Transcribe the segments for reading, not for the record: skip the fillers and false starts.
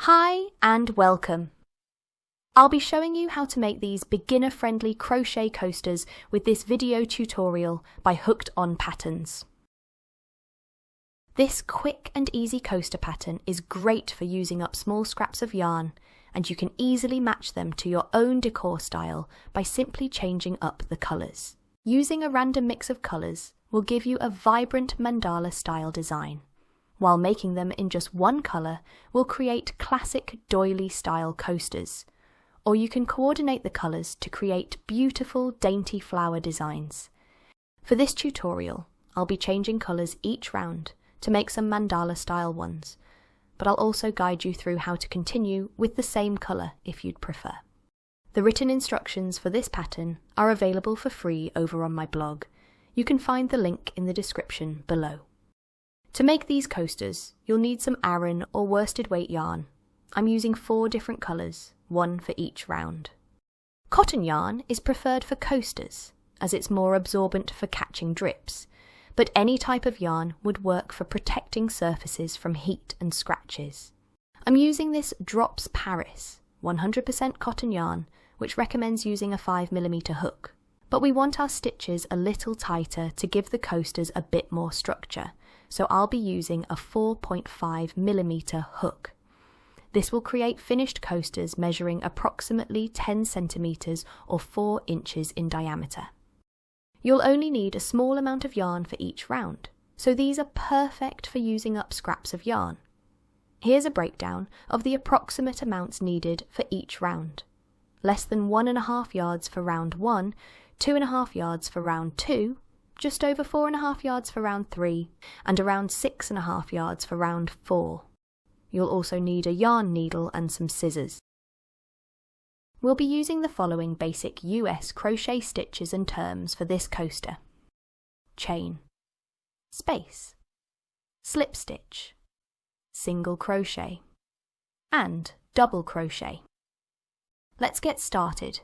Hi and welcome. I'll be showing you how to make these beginner-friendly crochet coasters with this video tutorial by Hooked On Patterns. This quick and easy coaster pattern is great for using up small scraps of yarn, and you can easily match them to your own decor style by simply changing up the colours. Using a random mix of colours will give you a vibrant mandala style design, while making them in just one colour will create classic doily style coasters, or you can coordinate the colours to create beautiful dainty flower designs. For this tutorial, I'll be changing colours each round to make some mandala style ones, but I'll also guide you through how to continue with the same colour if you'd prefer. The written instructions for this pattern are available for free over on my blog. You can find the link in the description below. To make these coasters, you'll need some Aran or worsted weight yarn. I'm using 4 different colours, one for each round. Cotton yarn is preferred for coasters, as it's more absorbent for catching drips, but any type of yarn would work for protecting surfaces from heat and scratches. I'm using this Drops Paris 100% cotton yarn, which recommends using a 5mm hook. But we want our stitches a little tighter to give the coasters a bit more structure, so I'll be using a 4.5mm hook. This will create finished coasters measuring approximately 10 centimetres or 4 inches in diameter. You'll only need a small amount of yarn for each round, so these are perfect for using up scraps of yarn. Here's a breakdown of the approximate amounts needed for each round. Less than 1.5 yards for round 1, 2.5 yards for round 2, just over 4.5 yards for round 3, and around 6.5 yards for round 4. You'll also need a yarn needle and some scissors. We'll be using the following basic US crochet stitches and terms for this coaster: chain, space, slip stitch, single crochet, and double crochet. Let's get started.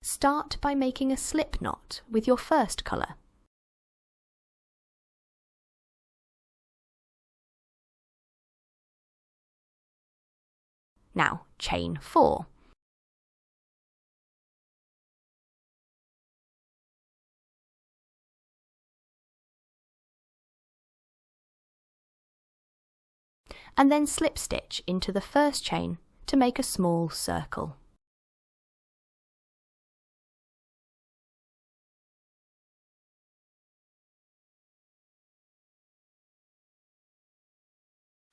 Start by making a slip knot with your first colour. Now chain 4. And then slip stitch into the first chain to make a small circle.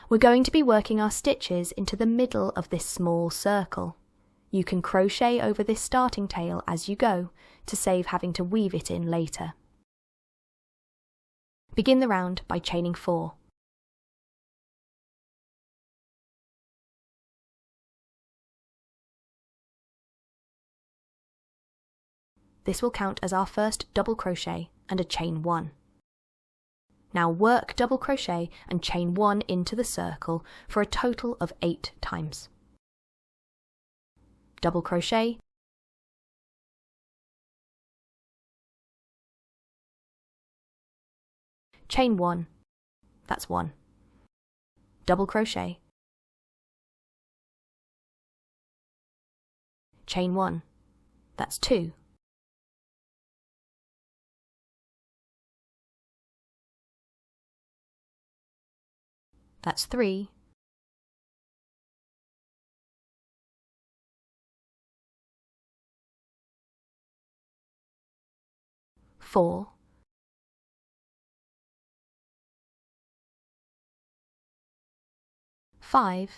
We're going to be working our stitches into the middle of this small circle. You can crochet over this starting tail as you go to save having to weave it in later. Begin the round by chaining 4. This will count as our first double crochet and a chain 1. Now work double crochet and chain 1 into the circle for a total of 8 times. Double crochet, chain 1, that's 1. Double crochet, chain 1, that's 2. That's 3. Four. 5.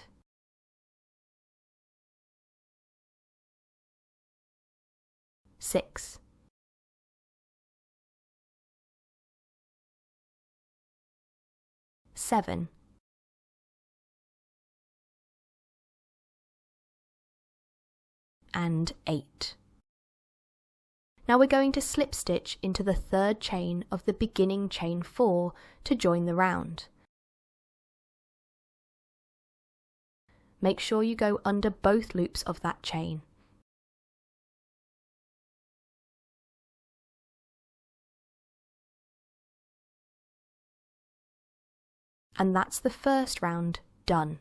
6. 7. 8. Now we're going to slip stitch into the third chain of the beginning chain 4 to join the round. Make sure you go under both loops of that chain. And that's the first round done.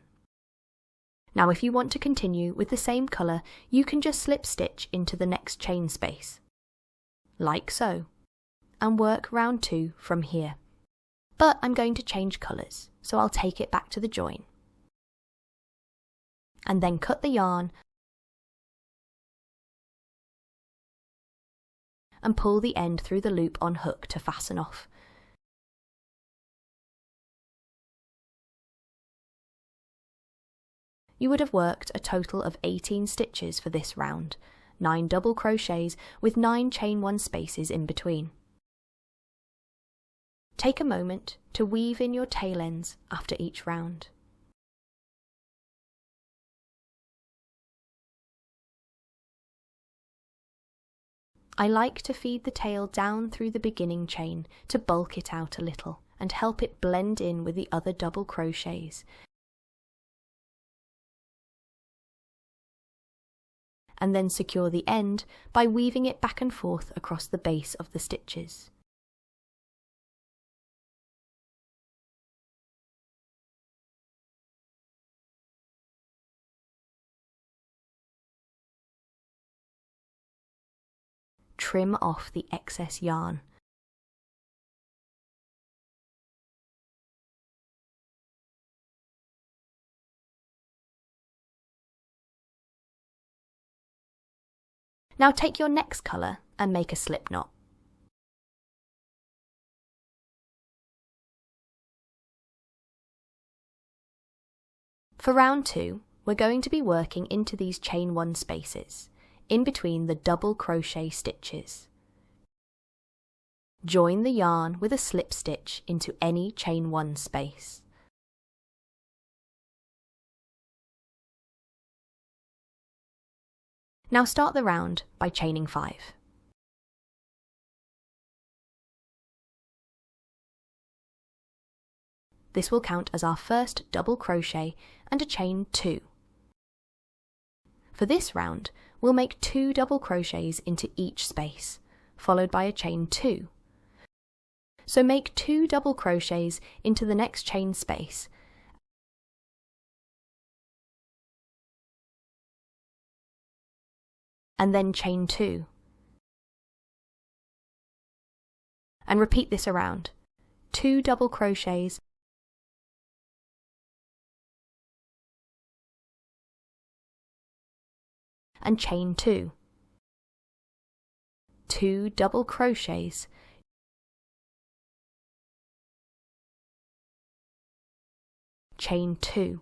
Now if you want to continue with the same colour, you can just slip stitch into the next chain space, like so, and work round 2 from here. But I'm going to change colours, so I'll take it back to the join. And then cut the yarn and pull the end through the loop on hook to fasten off. You would have worked a total of 18 stitches for this round, 9 double crochets with 9 chain 1 spaces in between. Take a moment to weave in your tail ends after each round. I like to feed the tail down through the beginning chain to bulk it out a little and help it blend in with the other double crochets. And then secure the end by weaving it back and forth across the base of the stitches. Trim off the excess yarn. Now take your next colour and make a slip knot. For round 2, we're going to be working into these chain 1 spaces, in between the double crochet stitches. Join the yarn with a slip stitch into any chain 1 space. Now start the round by chaining 5. This will count as our first double crochet and a chain 2. For this round, we'll make 2 double crochets into each space, followed by a chain 2. So make 2 double crochets into the next chain space, and then chain 2. And repeat this around. 2 double crochets and chain 2. 2 double crochets chain 2.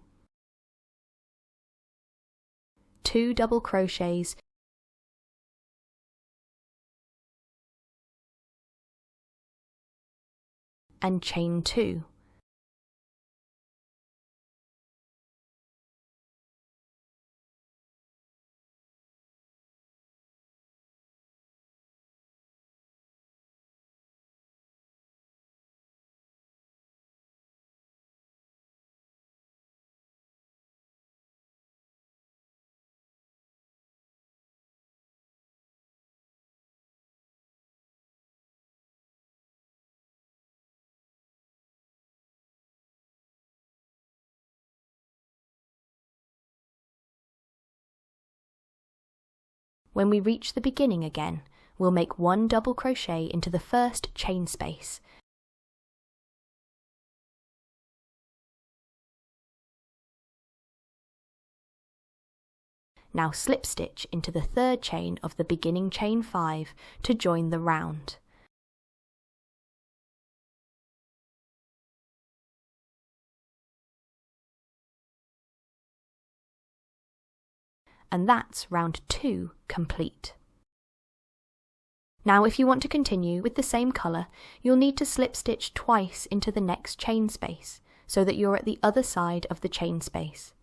2 double crochets and chain 2. When we reach the beginning again, we'll make 1 double crochet into the first chain space. Now slip stitch into the 3rd chain of the beginning chain 5 to join the round. And that's round 2 complete. Now if you want to continue with the same colour, you'll need to slip stitch twice into the next chain space, so that you're at the other side of the chain space.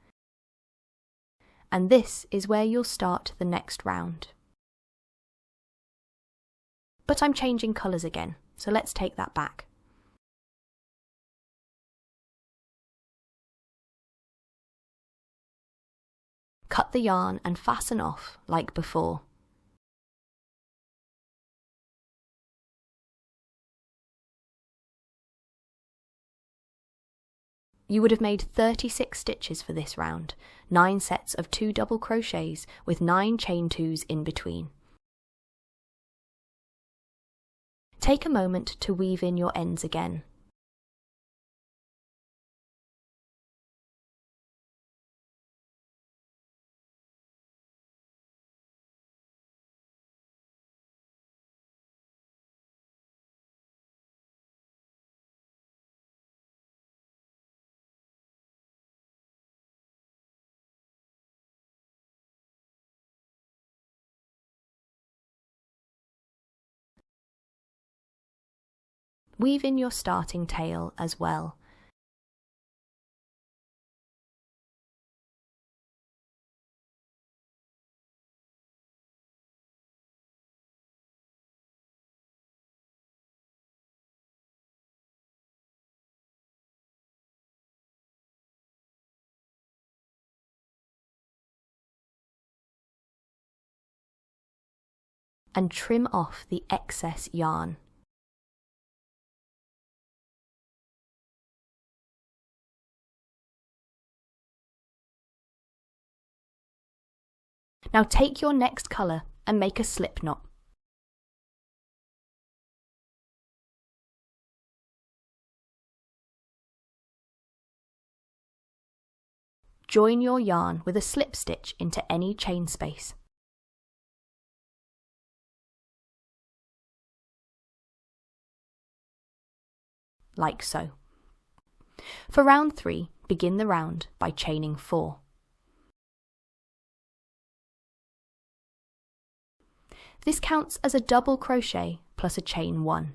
And this is where you'll start the next round. But I'm changing colours again, so let's take that back. Cut the yarn and fasten off like before. You would have made 36 stitches for this round, 9 sets of 2 double crochets with 9 chain 2s in between. Take a moment to weave in your ends again. Weave in your starting tail as well. And trim off the excess yarn. Now take your next colour and make a slip knot. Join your yarn with a slip stitch into any chain space. Like so. For round 3, begin the round by chaining 4. This counts as a double crochet plus a chain 1.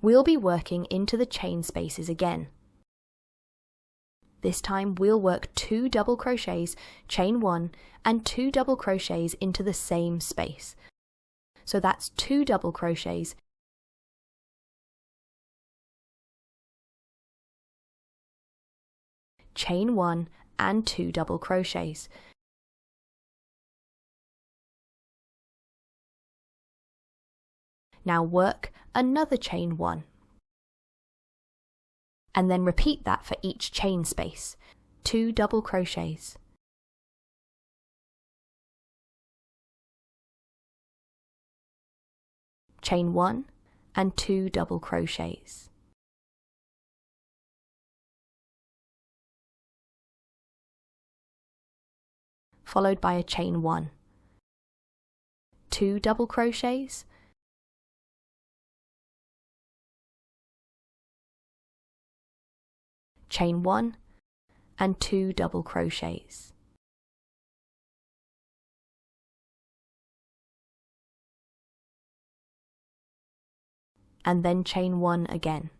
We'll be working into the chain spaces again. This time we'll work 2 double crochets, chain 1, and 2 double crochets into the same space. So that's 2 double crochets, chain 1, and 2 double crochets. Now work another chain 1. And then repeat that for each chain space. 2 double crochets. Chain 1 and 2 double crochets. Followed by a chain 1. 2 double crochets. Chain 1 and 2 double crochets. And then chain 1 again.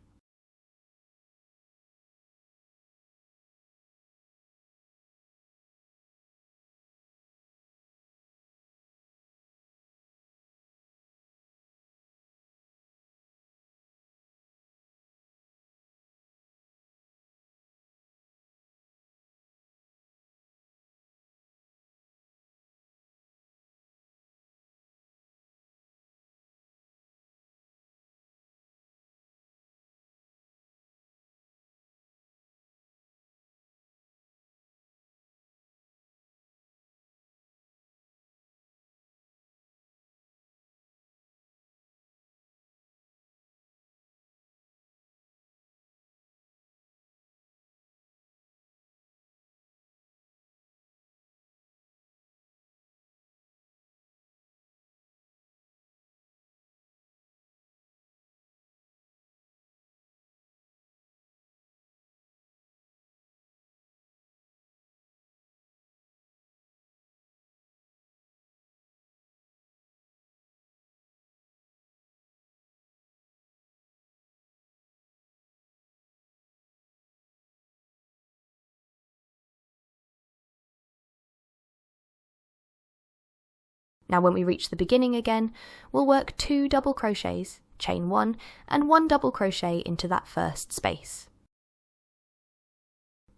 Now when we reach the beginning again, we'll work 2 double crochets, chain 1, and 1 double crochet into that first space.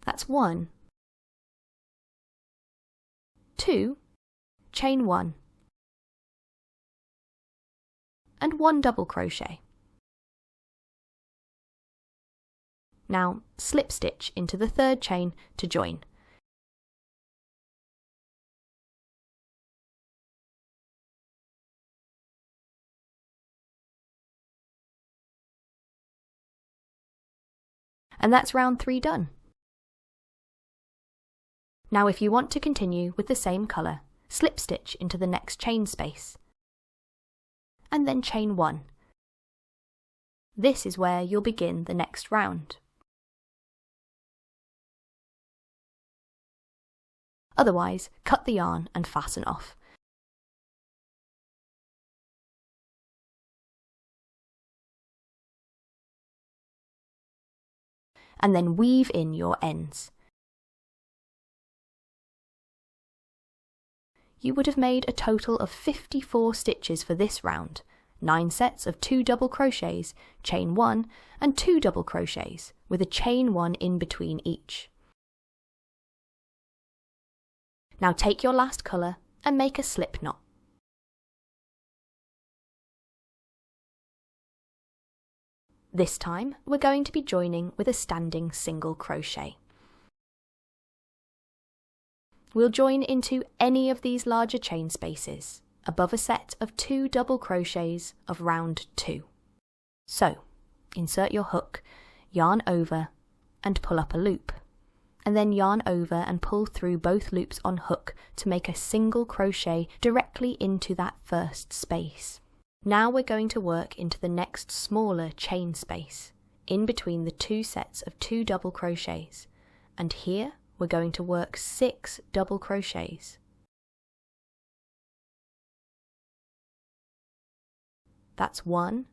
That's 1, 2, chain 1, and 1 double crochet. Now slip stitch into the third chain to join. And that's round 3 done. Now if you want to continue with the same colour, slip stitch into the next chain space, and then chain 1. This is where you'll begin the next round. Otherwise, cut the yarn and fasten off. And then weave in your ends. You would have made a total of 54 stitches for this round, 9 sets of 2 double crochets, chain 1 and 2 double crochets with a chain 1 in between each. Now take your last colour and make a slip knot. This time we're going to be joining with a standing single crochet. We'll join into any of these larger chain spaces above a set of 2 double crochets of round 2. So, insert your hook, yarn over and pull up a loop, and then yarn over and pull through both loops on hook to make a single crochet directly into that first space. Now we're going to work into the next smaller chain space, in between the 2 sets of 2 double crochets, and here we're going to work 6 double crochets. That's 1,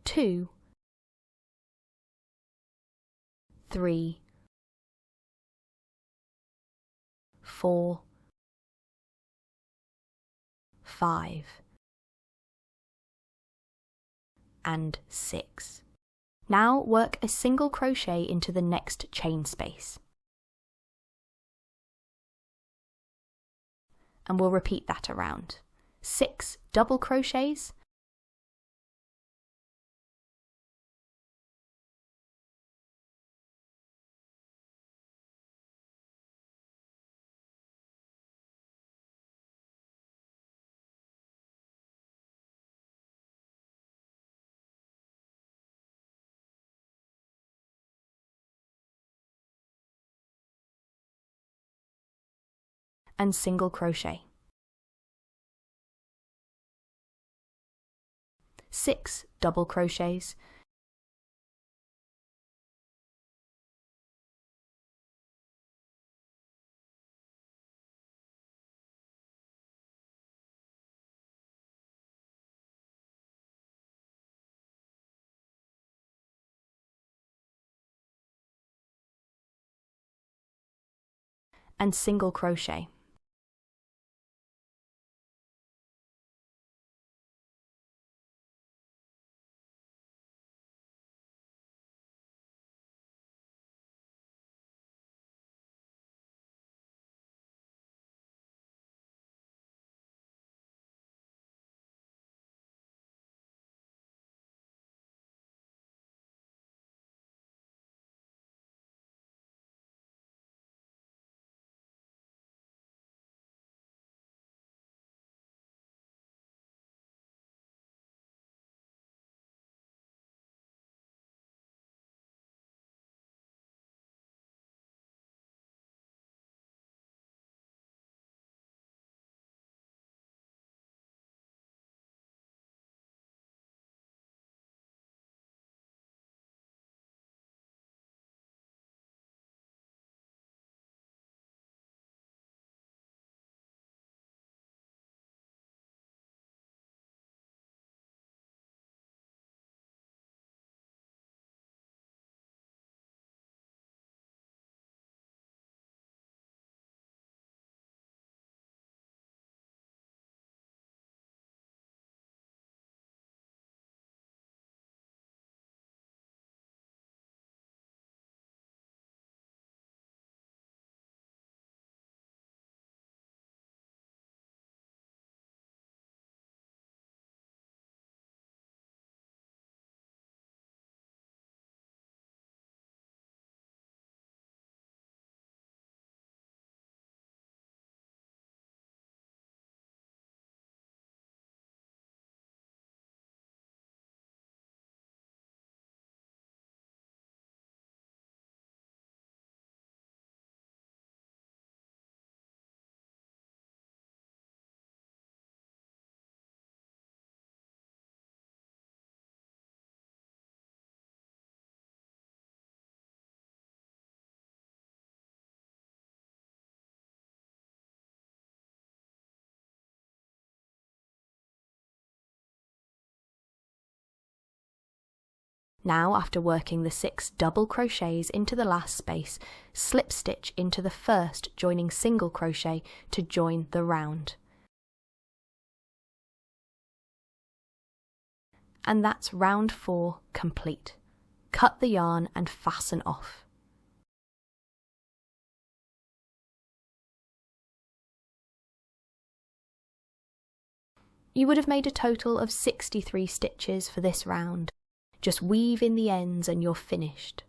2, 3, 4, 5, and 6. Now work a single crochet into the next chain space. And we'll repeat that around. 6 double crochets, and single crochet. 6 double crochets, and single crochet. Now, after working the 6 double crochets into the last space, slip stitch into the first joining single crochet to join the round. And that's round 4 complete. Cut the yarn and fasten off. You would have made a total of 63 stitches for this round. Just weave in the ends and you're finished.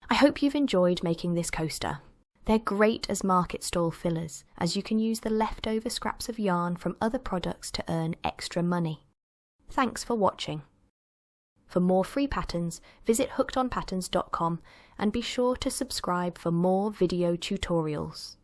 I hope you've enjoyed making this coaster. They're great as market stall fillers, as you can use the leftover scraps of yarn from other products to earn extra money. Thanks for watching. For more free patterns, visit hookedonpatterns.com and be sure to subscribe for more video tutorials.